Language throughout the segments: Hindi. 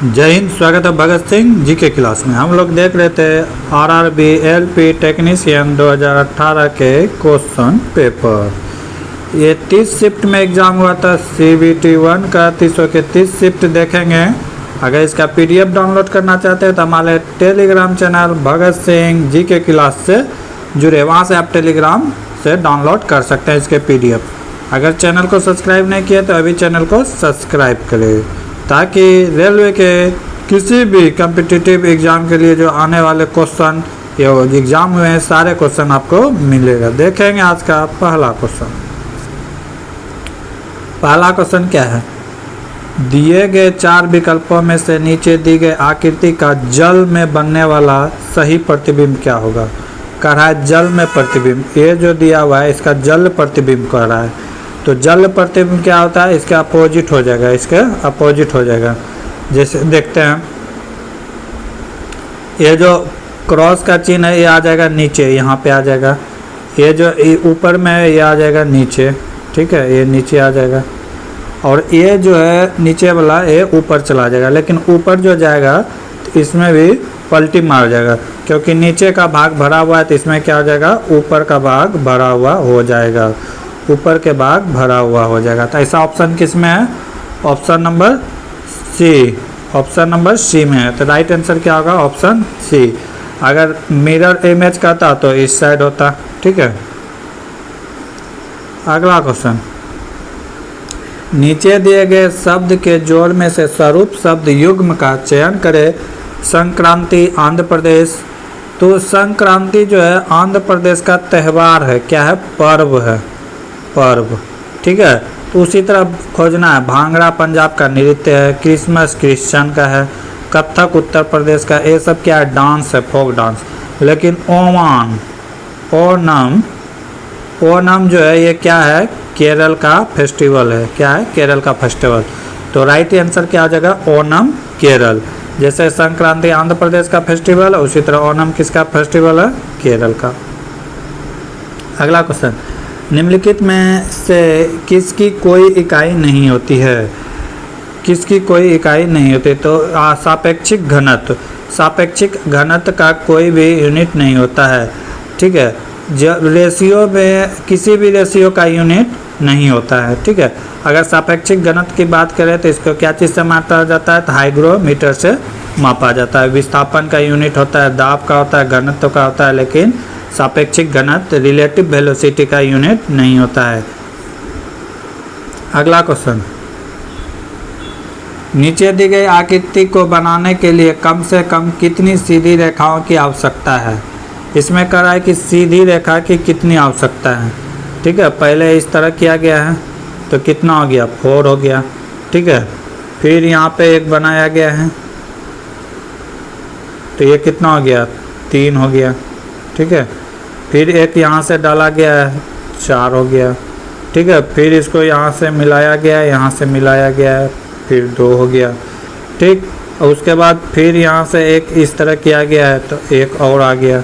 जय हिंद। स्वागत है भगत सिंह जी के क्लास में। हम लोग देख रहे थे आरआरबी एलपी टेक्नीशियन 2018 के क्वेश्चन पेपर। ये 30 शिफ्ट में एग्ज़ाम हुआ था CBT 1 का। 300 के 30 शिफ्ट देखेंगे। अगर इसका PDF डाउनलोड करना चाहते हैं तो हमारे टेलीग्राम चैनल भगत सिंह जी के क्लास से जुड़े, वहाँ से आप टेलीग्राम से डाउनलोड कर सकते हैं इसके PDF। अगर चैनल को सब्सक्राइब नहीं किया तो अभी चैनल को सब्सक्राइब करें, ताकि रेलवे के किसी भी कम्पिटिटिव एग्ज़ाम के लिए जो आने वाले क्वेश्चन या एग्ज़ाम हुए हैं सारे क्वेश्चन आपको मिलेगा। देखेंगे आज का पहला क्वेश्चन। पहला क्वेश्चन क्या है? दिए गए 4 विकल्पों में से नीचे दी गई आकृति का जल में बनने वाला सही प्रतिबिंब क्या होगा? कह रहा है जल में प्रतिबिंब। ये जो दिया हुआ है इसका जल प्रतिबिंब कह रहा है, तो जल प्रतिबिंब क्या होता है? इसके अपोजिट हो जाएगा, इसके अपोजिट हो जाएगा। जैसे देखते हैं, ये जो क्रॉस का चिन्ह है ये आ जाएगा नीचे, यहाँ पे आ जाएगा। ये जो ऊपर में है ये आ जाएगा नीचे, ठीक है, ये नीचे आ जाएगा। और ये जो है नीचे वाला ये ऊपर चला जाएगा, लेकिन ऊपर जो जाएगा तो इसमें भी पलटी मार जाएगा, क्योंकि नीचे का भाग भरा हुआ है तो इसमें क्या हो जाएगा? ऊपर का भाग भरा हुआ हो जाएगा, ऊपर के भाग भरा हुआ हो जाएगा। तो ऐसा ऑप्शन किस में है? Option number C, option number C में है। तो राइट आंसर क्या होगा? Option C. अगर मिरर इमेज कहता तो इस साइड होता, ठीक है। अगला क्वेश्चन, नीचे दिए गए शब्द के जोड़ में से स्वरूप शब्द युग्म का चयन करें। संक्रांति आंध्र प्रदेश। तो संक्रांति जो है आंध्र प्रदेश का त्यौहार है, क्या है? पर्व है, पर्व, ठीक है। तो उसी तरह खोजना है। भांगड़ा पंजाब का नृत्य है, क्रिसमस क्रिश्चियन का है, कथक उत्तर प्रदेश का, ये सब क्या है? डांस है, फोक डांस। लेकिन ओमान, ओनम, ओनम जो है ये क्या है? केरल का फेस्टिवल है, क्या है? केरल का फेस्टिवल। तो राइट आंसर क्या आ जाएगा? ओनम केरल। जैसे संक्रांति आंध्र प्रदेश का फेस्टिवल है, उसी तरह ओनम किसका फेस्टिवल है? केरल का। अगला क्वेश्चन, निम्नलिखित में से किसकी कोई इकाई नहीं होती है? किसकी कोई इकाई नहीं होती? तो सापेक्षिक घनत्व। सापेक्षिक घनत्व का कोई भी यूनिट नहीं होता है, ठीक है। रेशियो में किसी भी रेशियो का यूनिट नहीं होता है, ठीक है। अगर सापेक्षिक घनत्व की बात करें तो इसको क्या चीज़ से मापा जाता है? तो हाइग्रोमीटर से मापा जाता है। विस्थापन का यूनिट होता है, दाब का होता है, घनत्व का होता है, लेकिन सापेक्षिक घनत्व रिलेटिव वेलोसिटी का यूनिट नहीं होता है। अगला क्वेश्चन, नीचे दी गई आकृति को बनाने के लिए कम से कम कितनी सीधी रेखाओं की आवश्यकता है? इसमें कह रहा है कि सीधी रेखा की कितनी आवश्यकता है, ठीक है। पहले इस तरह किया गया है तो कितना हो गया? 4 हो गया, ठीक है। फिर यहाँ पे एक बनाया गया है तो ये कितना हो गया? 3 हो गया, ठीक है। फिर एक यहाँ से डाला गया है, 4 हो गया, ठीक है। फिर इसको यहाँ से मिलाया गया है, यहाँ से मिलाया गया है, फिर 2 हो गया, ठीक। और उसके बाद फिर यहाँ से एक इस तरह किया गया है तो एक और आ गया,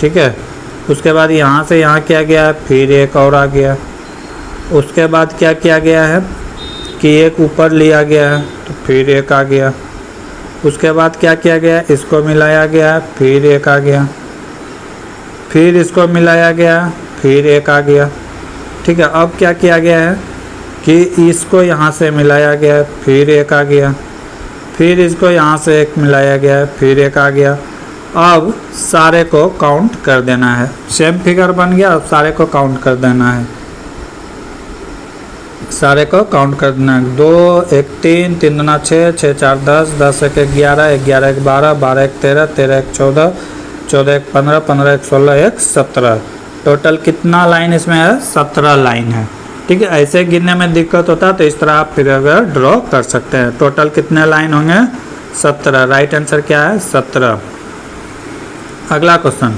ठीक है। उसके बाद यहाँ से यहाँ किया गया है, फिर एक और आ गया। उसके बाद क्या किया गया है कि एक ऊपर लिया गया है तो फिर एक आ गया। उसके बाद क्या किया गया है? इसको मिलाया गया है, फिर एक आ गया। फिर इसको मिलाया गया, फिर एक आ गया, ठीक है। अब क्या किया गया है कि इसको यहाँ से मिलाया गया, फिर एक आ गया। फिर इसको यहाँ से एक मिलाया गया, फिर एक आ गया। अब सारे को काउंट कर देना है। सेम फिगर बन गया, अब सारे को काउंट कर देना है। सारे को काउंट कर देना है। 2 1 3 3 दूना 6 6 4 10 10 1 11 11 1 12 12 1 13 13 1 14 14 1 15 15 1 16 1 17। टोटल कितना लाइन इसमें है? 17 लाइन है, ठीक है। ऐसे गिनने में दिक्कत होता है तो इस तरह आप फिगर ड्रॉ कर सकते हैं। टोटल कितने लाइन होंगे? 17। राइट आंसर क्या है? 17। अगला क्वेश्चन,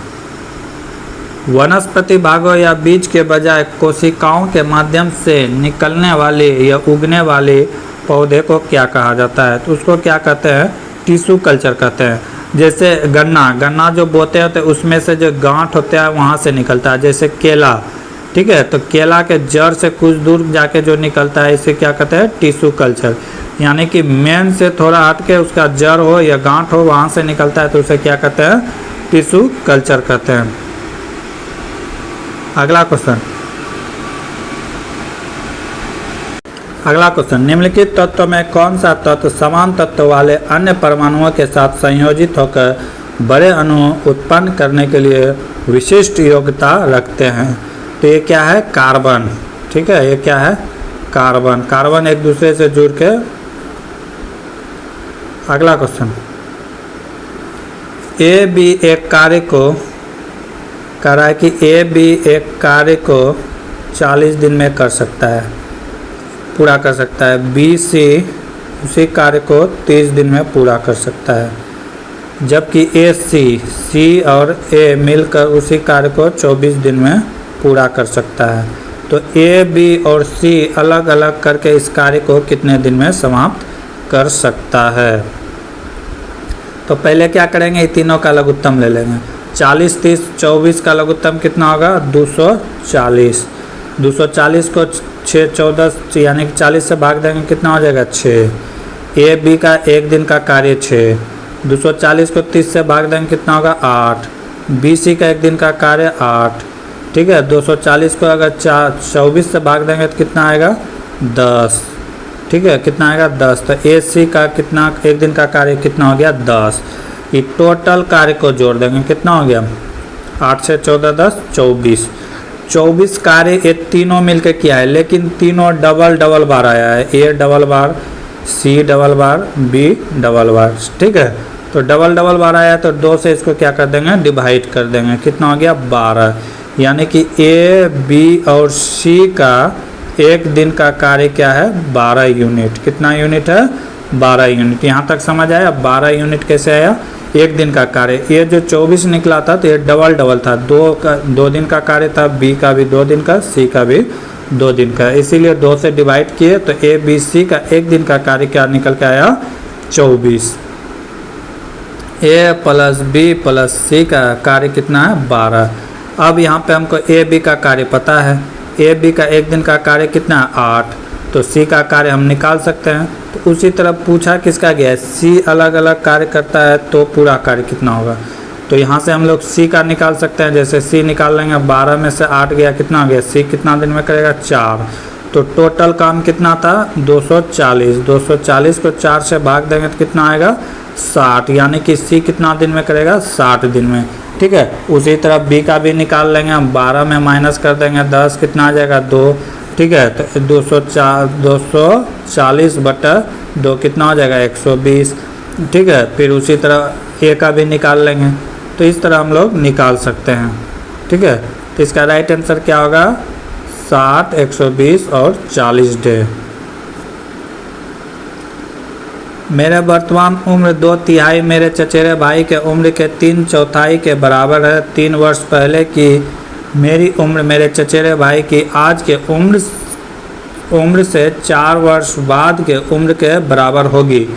वनस्पति भागों या बीज के बजाय कोशिकाओं के माध्यम से निकलने वाले या उगने वाले पौधे को क्या कहा जाता है? तो उसको क्या कहते हैं? टिश्यू कल्चर कहते हैं। जैसे गन्ना जो बोते हैं तो उसमें से जो गांठ होता है वहाँ से निकलता है। जैसे केला, ठीक है, तो केला के जड़ से कुछ दूर जाके जो निकलता है इसे क्या कहते हैं? Tissue culture. यानी कि मेन से थोड़ा हट के उसका जड़ हो या गांठ हो वहाँ से निकलता है तो उसे क्या कहते हैं, टिश्यू कल्चर कहते हैं। अगला क्वेश्चन, निम्नलिखित तत्व में कौन सा तत्व समान तत्व वाले अन्य परमाणुओं के साथ संयोजित होकर बड़े अणु उत्पन्न करने के लिए विशिष्ट योग्यता रखते हैं? तो ये क्या है, कार्बन। ठीक है, ये क्या है, कार्बन। कार्बन एक दूसरे से जुड़ के। अगला क्वेश्चन, ए बी एक कार्य को कह रहा है कि ए बी एक कार्य को 40 दिन में कर सकता है, पूरा कर सकता है। बी सी उसी कार्य को 30 दिन में पूरा कर सकता है, जबकि ए सी और ए मिलकर उसी कार्य को 24 दिन में पूरा कर सकता है। तो ए बी और सी अलग अलग करके इस कार्य को कितने दिन में समाप्त कर सकता है? तो पहले क्या करेंगे, ये तीनों का लघुत्तम ले लेंगे। 40, 30, 24 का लघुत्तम कितना होगा, 240। 240 को 6, 14 यानी कि 40 से भाग देंगे, कितना हो जाएगा, 6। ए बी का एक दिन का कार्य 6। 240 को 30 से भाग देंगे, कितना होगा, 8। बी सी का एक दिन का कार्य 8। ठीक है, 240 को अगर 24 से भाग देंगे तो कितना आएगा, 10। ठीक है, कितना आएगा, 10। तो ए सी का कितना एक दिन का कार्य कितना हो गया, 10। ये टोटल कार्य को जोड़ देंगे, कितना हो गया, 8 से 14, 10, 24। 24 कार्य ये तीनों मिलकर किया है, लेकिन तीनों डबल बार आया है। A double bar, C double bar, B double bar. ठीक है, तो डबल बार आया है तो 2 से इसको क्या कर देंगे, डिवाइड कर देंगे, कितना हो गया, 12। यानी कि ए बी और सी का एक दिन का कार्य क्या है, 12 यूनिट। कितना यूनिट है, 12 यूनिट। यहाँ तक समझ आया? 12 यूनिट कैसे आया, एक दिन का कार्य। ये जो 24 निकला था तो ये डबल था, 2 दिन का कार्य था, बी का भी 2 दिन का, सी का भी 2 दिन का, इसीलिए 2 से डिवाइड किए तो ए बी सी का एक दिन का कार्य क्या निकल के आया, 24। ए प्लस बी प्लस सी का कार्य कितना है, 12। अब यहाँ पे हमको ए बी का कार्य पता है, ए बी का एक दिन का कार्य कितना है, 8। तो सी का कार्य हम निकाल सकते हैं। तो उसी तरह पूछा किसका गया है, सी अलग अलग कार्य करता है तो पूरा कार्य कितना होगा। तो यहाँ से हम लोग सी का निकाल सकते हैं। जैसे सी निकाल लेंगे, 12 में से 8 गया, कितना हो गया, सी कितना दिन में करेगा, 4। तो टोटल काम कितना था, 240। 240 को 4 से भाग देंगे तो कितना आएगा, 60। यानी कि सी कितना दिन में करेगा, 60 दिन में। ठीक है, उसी तरह बी का भी निकाल लेंगे हम। 12 में माइनस कर देंगे 10, कितना आ जाएगा, 2। ठीक है, तो 240 बटा 2 कितना हो जाएगा, 120। ठीक है, फिर उसी तरह ए का भी निकाल लेंगे। तो इस तरह हम लोग निकाल सकते हैं। ठीक है, तो इसका राइट आंसर क्या होगा, 60, 120 और 40 डे। मेरे वर्तमान उम्र 2/3 मेरे चचेरे भाई के उम्र के 3/4 के बराबर है। 3 वर्ष पहले की मेरी उम्र मेरे चचेरे भाई की आज के उम्र से 4 वर्ष बाद के उम्र के बराबर होगी।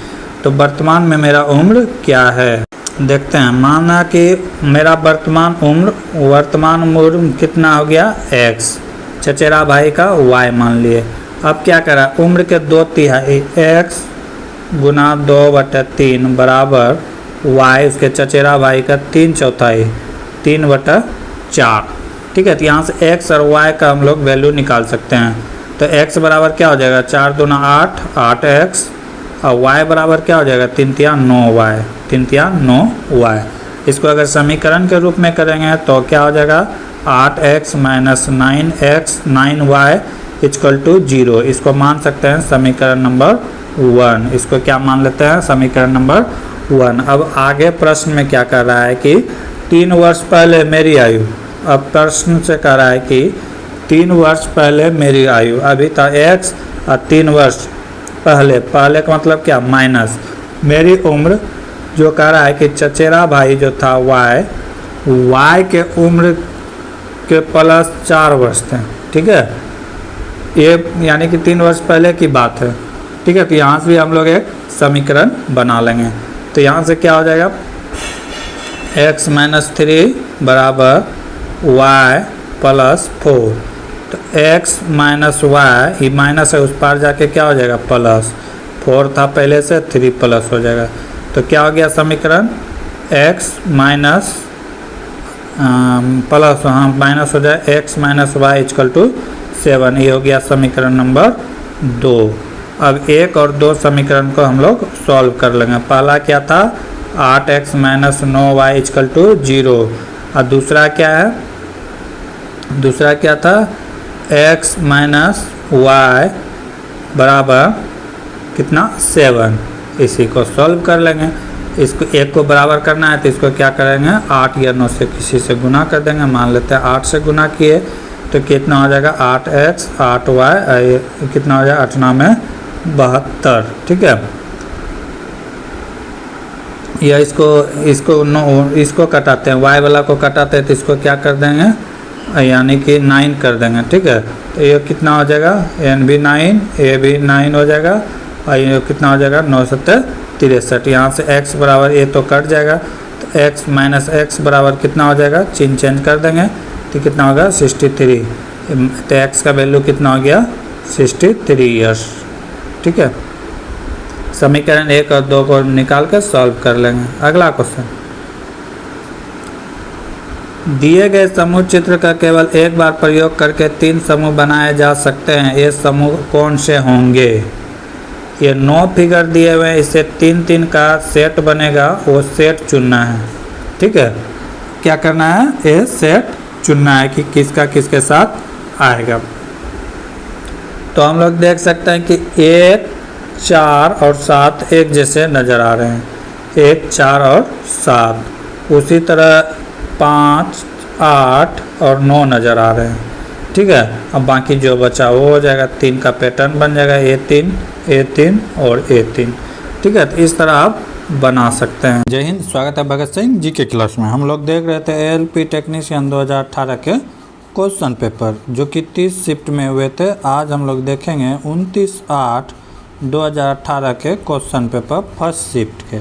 तो वर्तमान में मेरा उम्र क्या है, देखते हैं। माना कि मेरा वर्तमान उम्र कितना हो गया, x। चचेरा भाई का y मान लिए। अब क्या करा, उम्र के 2/3 x गुना 2/3 बराबर y, उसके चचेरा भाई का 3/4 3/4। ठीक है, तो यहाँ से x और y का हम लोग वैल्यू निकाल सकते हैं। तो x बराबर क्या हो जाएगा, 4 दूना 8, 8x, और y बराबर क्या हो जाएगा, 3×9y, 3×9y। इसको अगर समीकरण के रूप में करेंगे तो क्या हो जाएगा, 8x माइनस 9x 9y = 0। इसको मान सकते हैं समीकरण नंबर 1। इसको क्या मान लेते हैं, समीकरण नंबर 1। अब आगे प्रश्न में क्या कर रहा है कि 3 वर्ष पहले मेरी आयु, अब प्रश्न से कह रहा है कि 3 वर्ष पहले मेरी आयु, अभी था x और 3 वर्ष पहले का मतलब क्या, माइनस मेरी उम्र, जो कह रहा है कि चचेरा भाई जो था y के उम्र के प्लस 4 वर्ष थे। ठीक है, ये यानी कि 3 वर्ष पहले की बात है। ठीक है, तो यहाँ से भी हम लोग एक समीकरण बना लेंगे। तो यहाँ से क्या हो जाएगा, x - 3 बराबर y + 4। तो x - y, ये माइनस है, उस पार जाके क्या हो जाएगा, प्लस। 4 था पहले से, 3 प्लस हो जाएगा। तो क्या हो गया समीकरण, x माइनस प्लस, हाँ माइनस हो जाए, x minus y equal to 7। ये हो गया समीकरण नंबर 2। अब 1 और 2 समीकरण को हम लोग सॉल्व कर लेंगे। पहला क्या था, 8x minus 9y equal to 0। और दूसरा क्या है, दूसरा क्या था, x माइनस वाई बराबर कितना, 7। इसी को सॉल्व कर लेंगे। इसको एक को बराबर करना है तो इसको क्या करेंगे, 8 या 9 से किसी से गुना कर देंगे। मान लेते हैं 8 से गुना किए तो कितना हो जाएगा, 8x 8y, कितना हो जाएगा, 8 9 में 72। ठीक है, या इसको कटाते हैं, y वाला को कटाते हैं तो इसको क्या कर देंगे, यानी कि 9 कर देंगे। ठीक है, तो ये कितना हो जाएगा, n भी 9, a भी 9 हो जाएगा, और ये कितना हो जाएगा, 9 7 63। यहाँ से x बराबर ये तो कट जाएगा, तो x माइनस एक्स बराबर कितना हो जाएगा, चिन्ह चेंज कर देंगे तो कितना होगा, 63। तो x का वैल्यू कितना हो गया, 63 ईयर्स। ठीक है, समीकरण 1 और 2 को निकाल कर सॉल्व कर लेंगे। अगला क्वेश्चन, दिए गए समूह चित्र का केवल एक बार प्रयोग करके 3 समूह बनाए जा सकते हैं। ये समूह कौन से होंगे। ये 9 फिगर दिए हुए हैं, इससे 3 का सेट बनेगा, वो सेट चुनना है। ठीक है, क्या करना है, ये सेट चुनना है कि किसका किसके साथ आएगा। तो हम लोग देख सकते हैं कि 1 4 और 7 एक जैसे नज़र आ रहे हैं, 1 4 और 7। उसी तरह 5 8 और 9 नज़र आ रहे हैं। ठीक है, अब बाकी जो बचा वो हो जाएगा, 3 का पैटर्न बन जाएगा, A3 और A3। ठीक है, तो इस तरह आप बना सकते हैं। जय हिंद, स्वागत है भगत सिंह जी के क्लास में। हम लोग देख रहे थे ALP टेक्नीशियन 2018 के क्वेश्चन पेपर जो कि 30 शिफ्ट में हुए थे। आज हम लोग देखेंगे 29/8/2018 के क्वेश्चन पेपर फर्स्ट शिफ्ट के।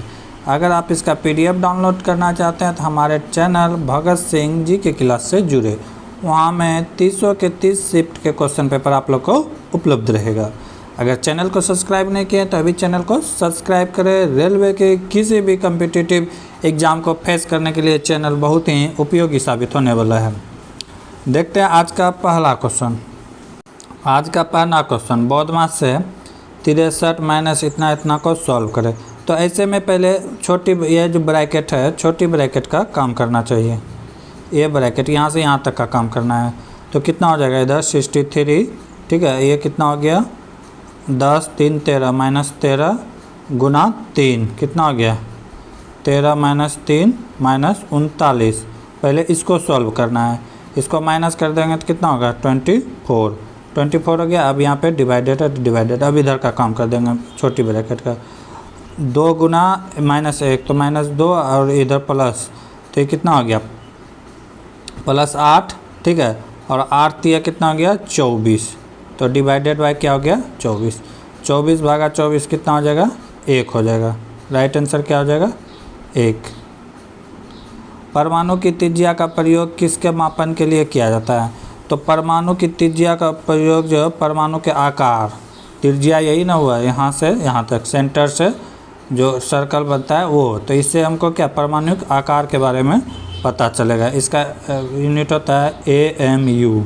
अगर आप इसका PDF डाउनलोड करना चाहते हैं तो हमारे चैनल भगत सिंह जी के क्लास से जुड़े, वहाँ में 300 के 30 शिफ्ट के क्वेश्चन पेपर आप लोग को उपलब्ध रहेगा। अगर चैनल को सब्सक्राइब नहीं किए तो अभी चैनल को सब्सक्राइब करें। रेलवे के किसी भी कम्पिटिटिव एग्ज़ाम को फेस करने के लिए चैनल बहुत ही उपयोगी साबित होने वाला है। देखते हैं आज का पहला क्वेश्चन। आज का पहला क्वेश्चन, बौद्धमास से 63 माइनस इतना इतना को सॉल्व करें। तो ऐसे में पहले छोटी, ये जो ब्रैकेट है, छोटी ब्रैकेट का काम करना चाहिए। ये ब्रैकेट यहाँ से यहाँ तक का काम करना है। तो कितना हो जाएगा इधर 63। ठीक है, ये कितना हो गया, 10 3 13 माइनस 13 गुना 3 कितना हो गया, 13 माइनस 3 माइनस 39। पहले इसको सॉल्व करना है, इसको माइनस कर देंगे तो कितना होगा, 24 हो गया। अब यहाँ पे डिवाइडेड है, डिवाइडेड। अब इधर का काम कर देंगे छोटी ब्रैकेट का, 2 गुना -1 तो -2 और इधर प्लस, तो ये कितना हो गया, +8। ठीक है, और 8 दिया कितना हो गया, 24। तो डिवाइडेड बाय क्या हो गया, 24। 24 भागा 24 कितना हो जाएगा, 1 हो जाएगा। राइट आंसर क्या हो जाएगा, 1। परमाणु की त्रिज्या का प्रयोग किसके मापन के लिए किया जाता है। तो परमाणु की त्रिज्या का प्रयोग जो है, परमाणु के आकार, त्रिज्या यही ना हुआ, यहाँ से यहाँ तक सेंटर से जो सर्कल बनता है वो, तो इससे हमको क्या, परमाणु के आकार के बारे में पता चलेगा। इसका यूनिट होता है AMU।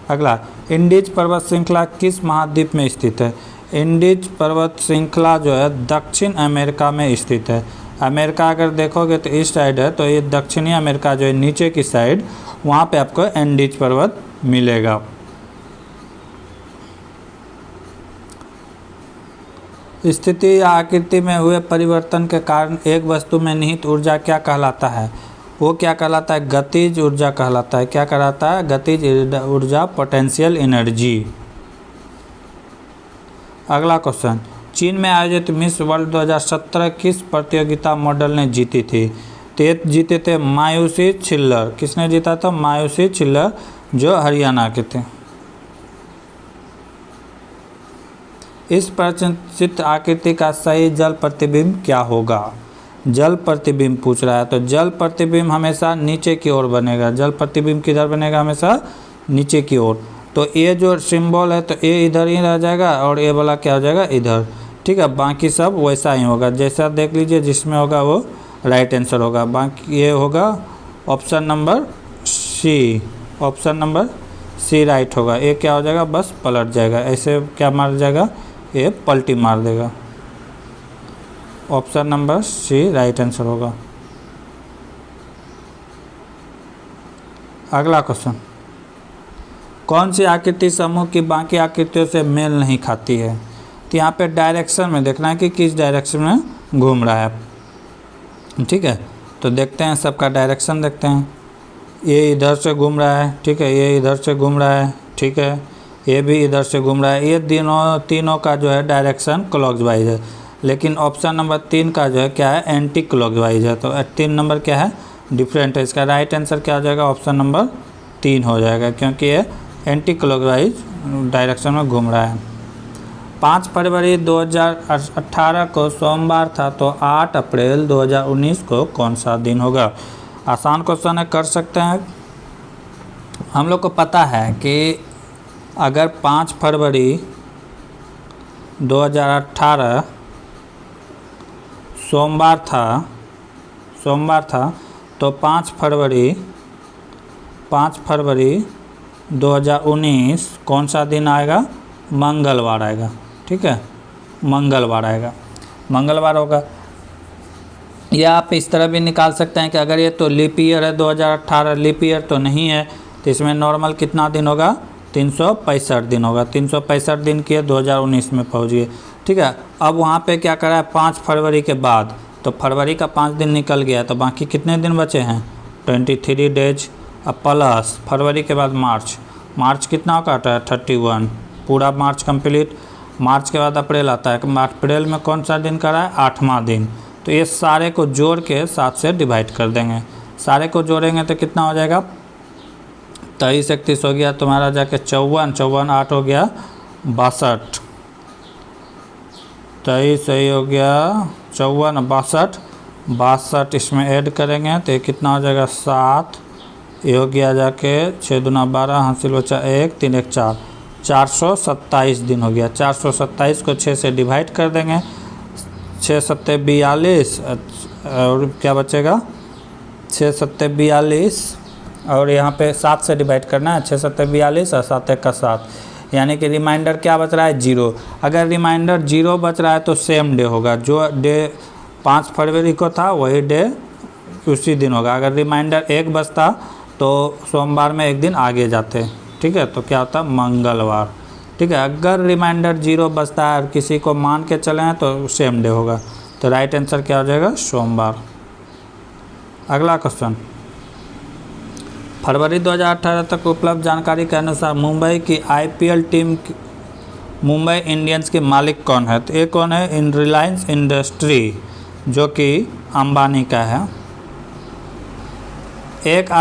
अगला, इंडीज पर्वत श्रृंखला किस महाद्वीप में स्थित है। इंडीज पर्वत श्रृंखला जो है दक्षिण अमेरिका में स्थित है। अमेरिका अगर देखोगे तो इस साइड है, तो ये दक्षिणी अमेरिका जो है नीचे की साइड, वहाँ पे आपको इंडीज पर्वत मिलेगा। स्थिति या आकृति में हुए परिवर्तन के कारण एक वस्तु में निहित ऊर्जा क्या कहलाता है। वो क्या कहलाता है, गतिज ऊर्जा कहलाता है। क्या कहलाता है, गतिज ऊर्जा, पोटेंशियल एनर्जी। अगला क्वेश्चन, चीन में आयोजित मिस वर्ल्ड 2017 किस प्रतियोगिता मॉडल ने जीती थी। तो जीते थे मायूसी छिल्लर। किसने जीता था, मायूसी छिल्लर जो हरियाणा के थे। इस प्रचित्र आकृति का सही जल प्रतिबिंब क्या होगा। जल प्रतिबिंब पूछ रहा है, तो जल प्रतिबिंब हमेशा नीचे की ओर बनेगा। जल प्रतिबिंब किधर बनेगा, हमेशा नीचे की ओर। तो ये जो सिंबल है तो ये इधर ही रह जाएगा और ये वाला क्या हो जाएगा इधर, ठीक है। बाकी सब वैसा ही होगा, जैसा देख लीजिए जिसमें होगा वो राइट आंसर होगा। बाकी ये होगा option number C, option number C right होगा। ये क्या हो जाएगा, बस पलट जाएगा, ऐसे क्या मार जाएगा, ये पलटी मार देगा। Option number C right answer होगा। अगला क्वेश्चन, कौन सी आकृति समूह की बाकी आकृतियों से मेल नहीं खाती है? तो यहाँ पे डायरेक्शन में देखना है कि किस डायरेक्शन में घूम रहा है, ठीक है। तो देखते हैं सबका डायरेक्शन देखते हैं। ये इधर से घूम रहा है, ठीक है, ये इधर से घूम रहा है, ठीक है, ये भी इधर से घूम रहा है। ये तीनों का जो है डायरेक्शन क्लॉकवाइज है, लेकिन ऑप्शन नंबर 3 का जो है क्या है, एंटी क्लॉकवाइज है। तो 3 नंबर क्या है, डिफरेंट है। इसका राइट आंसर क्या हो जाएगा, ऑप्शन नंबर 3 हो जाएगा, क्योंकि ये एंटी क्लॉकवाइज डायरेक्शन में घूम रहा है। 5 फरवरी 2018 को सोमवार था, तो 8 अप्रैल 2019 को कौन सा दिन होगा? आसान क्वेश्चन है, कर सकते हैं। हम लोग को पता है कि अगर 5 फरवरी 2018 सोमवार था तो 5 फरवरी 2019 कौन सा दिन आएगा, मंगलवार आएगा, ठीक है, मंगलवार आएगा, मंगलवार होगा। या आप इस तरह भी निकाल सकते हैं कि अगर ये तो लीप ईयर है 2018, लीप ईयर तो नहीं है, तो इसमें नॉर्मल कितना दिन होगा, 365 दिन होगा। 365 दिन किए 2019 में पहुँच गए, ठीक है। अब वहाँ पे क्या करा है, 5 फरवरी के बाद, तो फरवरी का 5 दिन निकल गया, तो बाकी कितने दिन बचे हैं, 23 डेज। अब प्लस फरवरी के बाद मार्च कितना काटा है, 31, पूरा मार्च कंप्लीट। मार्च के बाद अप्रैल आता है, अप्रैल में कौन सा दिन करा है, 8वां दिन। तो ये सारे को जोड़ के 7 से डिवाइड कर देंगे, सारे को जोड़ेंगे तो कितना हो जाएगा, 23 31 हो गया तुम्हारा जाके 54 8 हो गया 62, 23 सही हो गया 54 62 इसमें ऐड करेंगे तो ये कितना हो जाएगा 7, ये हो गया जाके 6 दूना 12, हासिल बचा 1 3 1 4, 427 दिन हो गया। 427 को 6 से डिवाइड कर देंगे, 6 7 42 और क्या बचेगा, 6 7 42 और यहाँ पे 7 से डिवाइड करना है, 6 7 42 और 7 1 का 7, यानी कि रिमाइंडर क्या बच रहा है, 0। अगर रिमाइंडर 0 बच रहा है तो सेम डे होगा, जो डे 5 फरवरी को था वही डे उसी दिन होगा। अगर रिमाइंडर 1 बचता तो सोमवार में एक दिन आगे जाते, ठीक है, तो क्या होता मंगलवार, ठीक है। अगर रिमाइंडर 0 बचता है और किसी को मान के चले हैं तो सेम डे होगा, तो राइट आंसर क्या हो जाएगा, सोमवार। अगला क्वेश्चन, फरवरी 2018 तक उपलब्ध जानकारी के अनुसार मुंबई की IPL टीम मुंबई इंडियंस के मालिक कौन है? तो ये कौन है, इन रिलायंस इंडस्ट्री, जो कि अंबानी का है। एक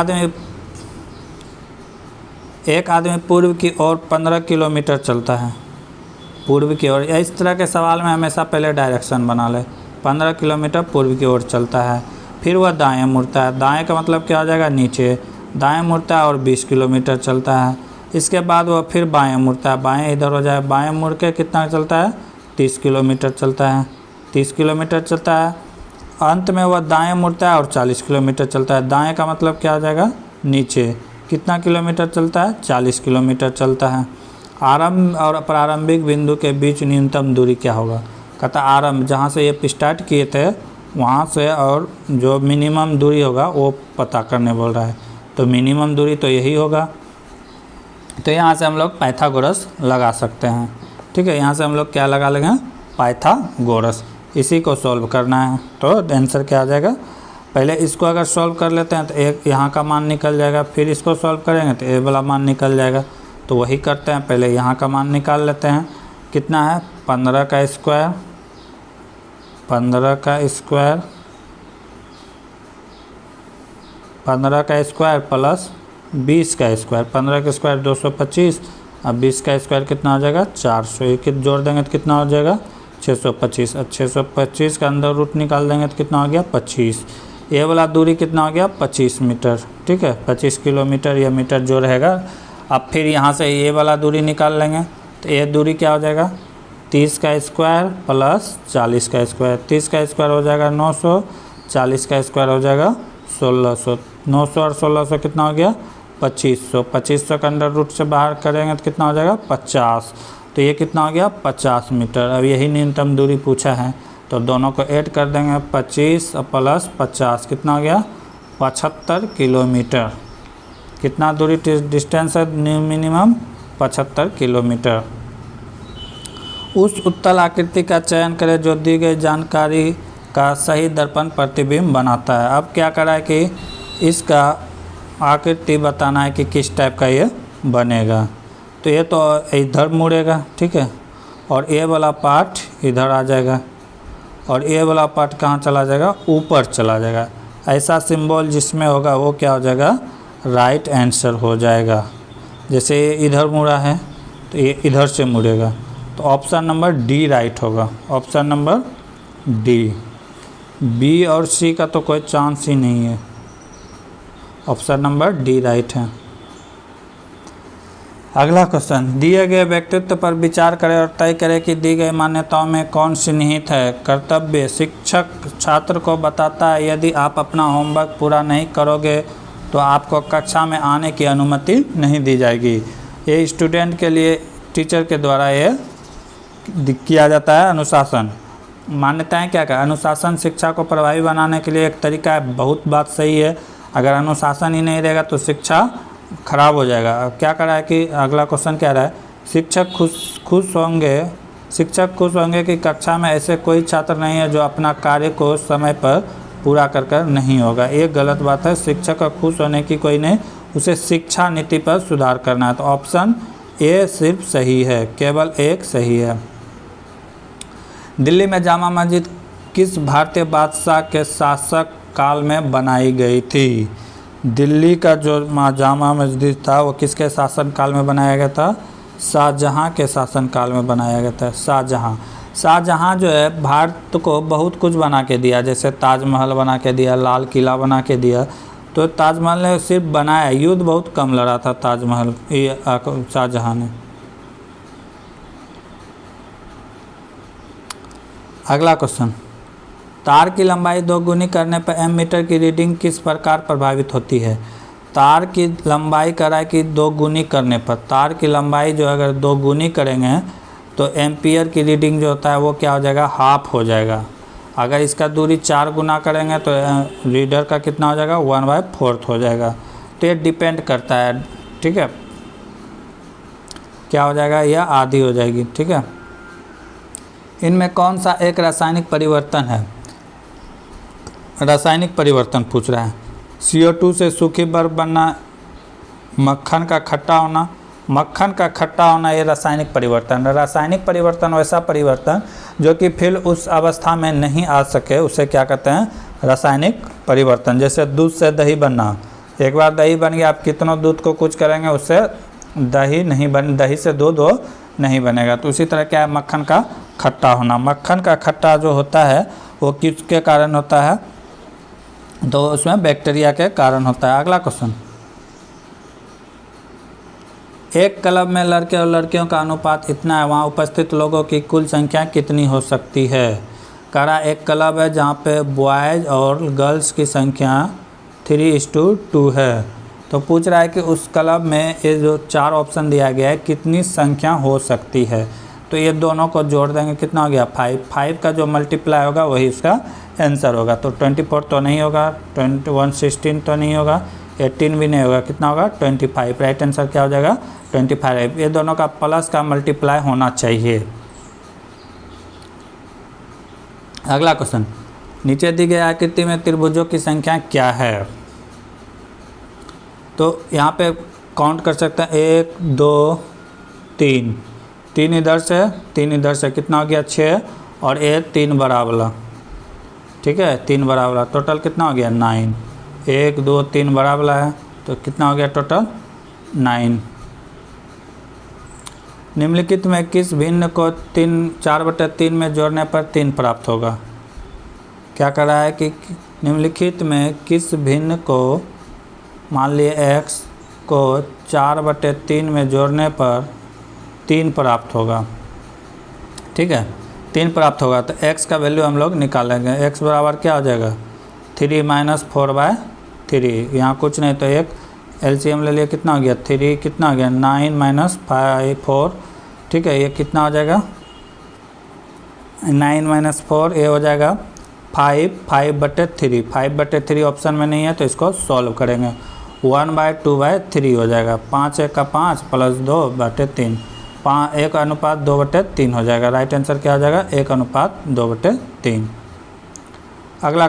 आदमी पूर्व की ओर 15 किलोमीटर चलता है, पूर्व की ओर। इस तरह के सवाल में हमेशा पहले डायरेक्शन बना ले। 15 किलोमीटर पूर्व की ओर चलता है, फिर वह दाएं मुड़ता है, दाएं का मतलब क्या हो जाएगा, नीचे, दाएं मुड़ता है और 20 किलोमीटर चलता है। इसके बाद वह फिर बाएं मुड़ता है, बाएं इधर हो जाए, बाएं मुड़ के कितना चलता है, 30 किलोमीटर चलता है, 30 किलोमीटर चलता है। अंत में वह दाएं मुड़ता है और 40 किलोमीटर चलता है। दाएं का मतलब क्या हो जाएगा, नीचे, कितना किलोमीटर चलता है, 40 किलोमीटर चलता है। आरंभ और प्रारंभिक बिंदु के बीच न्यूनतम दूरी क्या होगा? कहता आरंभ, जहाँ से ये स्टार्ट किए थे वहाँ से, और जो मिनिमम दूरी होगा वो पता करने बोल रहा है, तो मिनिमम दूरी तो यही होगा। तो यहाँ से हम लोग पाइथागोरस लगा सकते हैं, ठीक है। यहाँ से हम लोग क्या लगा लेंगे, पाइथागोरस। इसी को सॉल्व करना है, तो आंसर क्या आ जाएगा, पहले इसको अगर सॉल्व कर लेते हैं तो एक यहाँ का मान निकल जाएगा, फिर इसको सॉल्व करेंगे तो ए वाला मान निकल जाएगा। तो वही करते हैं, पहले यहाँ का मान निकाल लेते हैं, कितना है, 15 का स्क्वायर, 15 का स्क्वायर, 15 का स्क्वायर प्लस 20 का स्क्वायर। 15 का स्क्वायर 225, अब 20 का स्क्वायर कितना हो जाएगा, 400। एक जोड़ देंगे तो कितना हो जाएगा, 625। अब 625 का अंदर रूट निकाल देंगे तो कितना हो गया, 25। ये वाला दूरी कितना हो गया, 25 मीटर, ठीक है, 25 किलोमीटर, या मीटर जो रहेगा अब फिर यहाँ से ये वाला दूरी निकाल लेंगे, तो ये दूरी क्या हो जाएगा 30 का स्क्वायर प्लस 40 का स्क्वायर। 30 का स्क्वायर हो जाएगा 900, 40 का स्क्वायर हो जाएगा 1600। 900 और 1600 कितना हो गया 2500। 2500 का अंडर रूट से बाहर करेंगे तो कितना हो जाएगा 50। तो ये कितना हो गया 50 मीटर। अब यही न्यूनतम दूरी पूछा है, तो दोनों को ऐड कर देंगे 25 प्लस 50 कितना हो गया 75 किलोमीटर। कितना दूरी डिस्टेंस है मिनिमम 75 किलोमीटर। उस उत्तल आकृति का चयन करें जो दी गई जानकारी का सही दर्पण प्रतिबिंब बनाता है। अब क्या करा है कि इसका आकृति बताना है कि किस टाइप का ये बनेगा। तो ये तो इधर मुड़ेगा, ठीक है, और ये वाला पार्ट इधर आ जाएगा और ये वाला पार्ट कहाँ चला जाएगा ऊपर चला जाएगा। ऐसा सिंबल जिसमें होगा वो क्या हो जाएगा राइट आंसर हो जाएगा। जैसे ये इधर मुड़ा है तो ये इधर से मुड़ेगा, तो ऑप्शन नंबर डी राइट होगा। Option number D. बी और सी का तो कोई चांस ही नहीं है, ऑप्शन नंबर डी राइट है। अगला क्वेश्चन, दिए गए व्यक्तित्व पर विचार करें और तय करें कि दी गई मान्यताओं में कौन सी निहित है। कर्तव्य, शिक्षक छात्र को बताता है यदि आप अपना होमवर्क पूरा नहीं करोगे तो आपको कक्षा में आने की अनुमति नहीं दी जाएगी। ये स्टूडेंट के लिए टीचर के द्वारा ये किया जाता है अनुशासन। मान्यताएं क्या क्या, अनुशासन शिक्षा को प्रभावी बनाने के लिए एक तरीका है, बहुत बात सही है। अगर अनुशासन ही नहीं रहेगा तो शिक्षा खराब हो जाएगा। क्या करा है कि अगला क्वेश्चन क्या रहा है, शिक्षक खुश होंगे कि कक्षा में ऐसे कोई छात्र नहीं है जो अपना कार्य को समय पर पूरा कर नहीं होगा। ये गलत बात है, शिक्षक का खुश होने की कोई नहीं, उसे शिक्षा नीति पर सुधार करना है। तो ऑप्शन ए सिर्फ सही है, केवल एक सही है। दिल्ली में जामा मस्जिद किस भारतीय बादशाह के शासक काल में बनाई गई थी। दिल्ली का जो जामा मस्जिद था वो किसके शासन काल में बनाया गया था, शाहजहाँ के शासन काल में बनाया गया था। शाहजहाँ जो है भारत को बहुत कुछ बना के दिया, जैसे ताजमहल बना के दिया, लाल किला बना के दिया। तो ताजमहल ने सिर्फ बनाया, युद्ध बहुत कम लड़ा था ताजमहल ये शाहजहाँ ने। अगला क्वेश्चन, तार की लंबाई 2 गुनी करने पर एम मीटर की रीडिंग किस प्रकार प्रभावित होती है। तार की लंबाई करा कि 2 गुनी करने पर, तार की लंबाई जो अगर 2 गुनी करेंगे तो एम्पियर की रीडिंग जो होता है वो क्या हो जाएगा हाफ हो जाएगा। अगर इसका दूरी 4 गुना करेंगे तो रीडर का कितना हो जाएगा 1/4 हो जाएगा। तो ये डिपेंड करता है, ठीक है, क्या हो जाएगा यह आधी हो जाएगी, ठीक है। इनमें कौन सा एक रासायनिक परिवर्तन है, रासायनिक परिवर्तन पूछ रहा है। CO2 से सूखी बर्फ बनना, मक्खन का खट्टा होना। मक्खन का खट्टा होना ये रासायनिक परिवर्तन है। रासायनिक परिवर्तन वैसा परिवर्तन जो कि फिर उस अवस्था में नहीं आ सके उसे क्या कहते हैं रासायनिक परिवर्तन। जैसे दूध से दही बनना, एक बार दही बन गया, आप कितनों दूध को कुछ करेंगे उससे दही नहीं बन, दही से दूध वो नहीं बनेगा। तो उसी तरह क्या है मक्खन का खट्टा होना। मक्खन का खट्टा जो होता है वो किसके कारण होता है, तो उसमें बैक्टीरिया के कारण होता है। अगला क्वेश्चन, एक क्लब में लड़के और लड़कियों का अनुपात इतना है, वहाँ उपस्थित लोगों की कुल संख्या कितनी हो सकती है। करा एक क्लब है जहाँ पे बॉयज़ और गर्ल्स की संख्या 3:2 है। तो पूछ रहा है कि उस क्लब में ये जो 4 ऑप्शन दिया गया है कितनी संख्या हो सकती है। तो ये दोनों को जोड़ देंगे, कितना हो गया 5 का जो मल्टीप्लाई होगा वही उसका आंसर होगा। तो 24 तो नहीं होगा, 116 तो नहीं होगा, 18 भी नहीं होगा, कितना होगा 25। राइट आंसर क्या हो जाएगा 25। ये दोनों का प्लस का मल्टीप्लाई होना चाहिए। अगला क्वेश्चन, नीचे दी गई आकृति में त्रिभुजों की संख्या क्या है। तो यहाँ पे काउंट कर सकते हैं 1 2 3, 3 इधर से 3 इधर से, कितना हो गया 6 और ये 3 बड़ा वाला, ठीक है 3 बड़ा वाला, टोटल कितना हो गया 9। 1 2 3 बड़ा वाला है तो कितना हो गया टोटल 9। निम्नलिखित में किस भिन्न को 4/3 में जोड़ने पर 3 प्राप्त होगा। क्या कर रहा है कि निम्नलिखित में किस भिन्न को, मान लिए x को 4/3 में जोड़ने पर 3 प्राप्त होगा। ठीक है, 3 प्राप्त होगा तो x का वैल्यू हम लोग निकालेंगे। x बराबर क्या हो जाएगा 3 - 4/3। यहाँ कुछ नहीं तो एक LCM ले लिया, कितना हो गया 3, कितना हो गया 9 - 5 4। ठीक है, ये कितना हो जाएगा 9 - 4, ये हो जाएगा 5/3। 5/3 ऑप्शन में नहीं है तो इसको सॉल्व करेंगे। 1/2/3 हो जाएगा। 5 × 5 + 2/3, 1:2/3 हो जाएगा। राइट आंसर क्या हो जाएगा 1:2/3। अगला